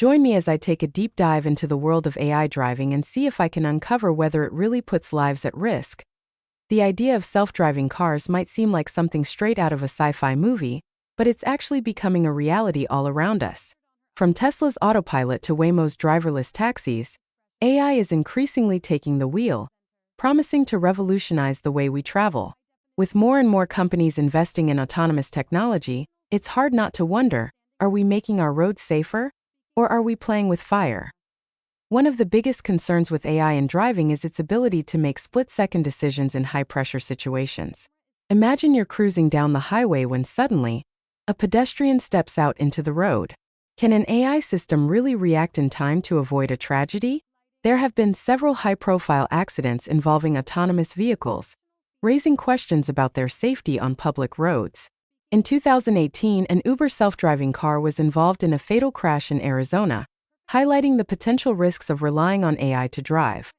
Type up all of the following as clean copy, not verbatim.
Join me as I take a deep dive into the world of AI driving and see if I can uncover whether it really puts lives at risk. The idea of self-driving cars might seem like something straight out of a sci-fi movie, but it's actually becoming a reality all around us. From Tesla's autopilot to Waymo's driverless taxis, AI is increasingly taking the wheel, promising to revolutionize the way we travel. With more and more companies investing in autonomous technology, it's hard not to wonder, are we making our roads safer? Or are we playing with fire? One of the biggest concerns with AI in driving is its ability to make split-second decisions in high-pressure situations. Imagine you're cruising down the highway when suddenly, a pedestrian steps out into the road. Can an AI system really react in time to avoid a tragedy? There have been several high-profile accidents involving autonomous vehicles, raising questions about their safety on public roads. In 2018, an Uber self-driving car was involved in a fatal crash in Arizona, highlighting the potential risks of relying on AI to drive.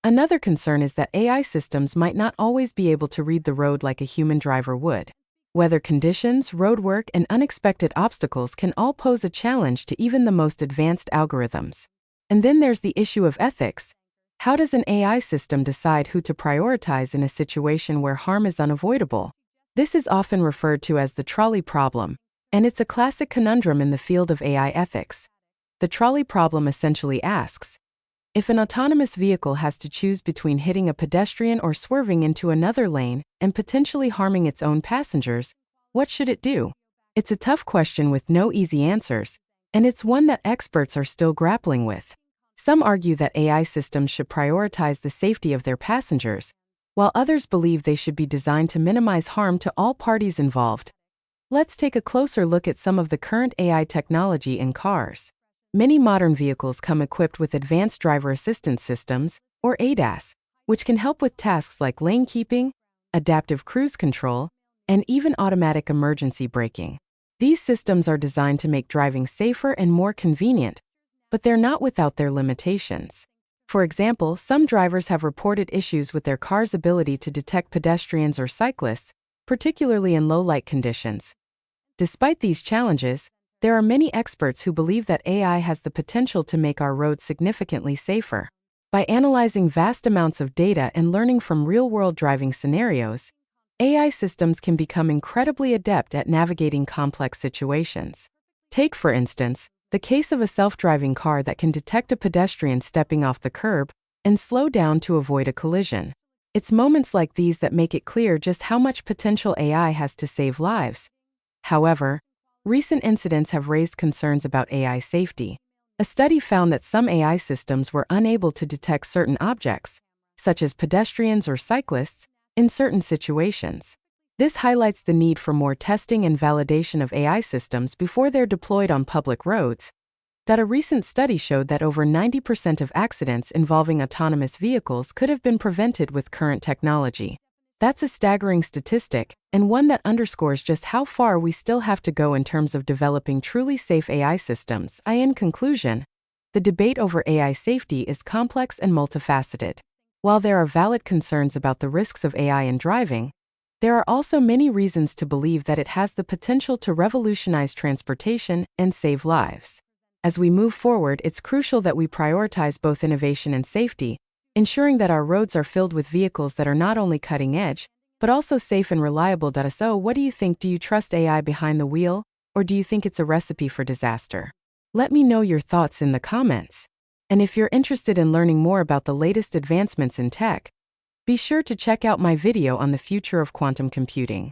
Another concern is that AI systems might not always be able to read the road like a human driver would. Weather conditions, roadwork, and unexpected obstacles can all pose a challenge to even the most advanced algorithms. And then there's the issue of ethics. How does an AI system decide who to prioritize in a situation where harm is unavoidable? This is often referred to as the trolley problem, and it's a classic conundrum in the field of AI ethics. The trolley problem essentially asks, if an autonomous vehicle has to choose between hitting a pedestrian or swerving into another lane and potentially harming its own passengers, what should it do? It's a tough question with no easy answers, and it's one that experts are still grappling with. Some argue that AI systems should prioritize the safety of their passengers, while others believe they should be designed to minimize harm to all parties involved. Let's take a closer look at some of the current AI technology in cars. Many modern vehicles come equipped with advanced driver assistance systems, or ADAS, which can help with tasks like lane keeping, adaptive cruise control, and even automatic emergency braking. These systems are designed to make driving safer and more convenient, but they're not without their limitations. For example, some drivers have reported issues with their car's ability to detect pedestrians or cyclists, particularly in low-light conditions. Despite these challenges, there are many experts who believe that AI has the potential to make our roads significantly safer. By analyzing vast amounts of data and learning from real-world driving scenarios, AI systems can become incredibly adept at navigating complex situations. Take, for instance, the case of a self-driving car that can detect a pedestrian stepping off the curb and slow down to avoid a collision. It's moments like these that make it clear just how much potential AI has to save lives. However, recent incidents have raised concerns about AI safety. A study found that some AI systems were unable to detect certain objects, such as pedestrians or cyclists, in certain situations. This highlights the need for more testing and validation of AI systems before they're deployed on public roads. A recent study showed that over 90% of accidents involving autonomous vehicles could have been prevented with current technology. That's a staggering statistic, and one that underscores just how far we still have to go in terms of developing truly safe AI systems. In conclusion, the debate over AI safety is complex and multifaceted. While there are valid concerns about the risks of AI in driving, there are also many reasons to believe that it has the potential to revolutionize transportation and save lives. As we move forward, it's crucial that we prioritize both innovation and safety, ensuring that our roads are filled with vehicles that are not only cutting edge, but also safe and reliable. So, what do you think? Do you trust AI behind the wheel, or do you think it's a recipe for disaster? Let me know your thoughts in the comments. And if you're interested in learning more about the latest advancements in tech, be sure to check out my video on the future of quantum computing.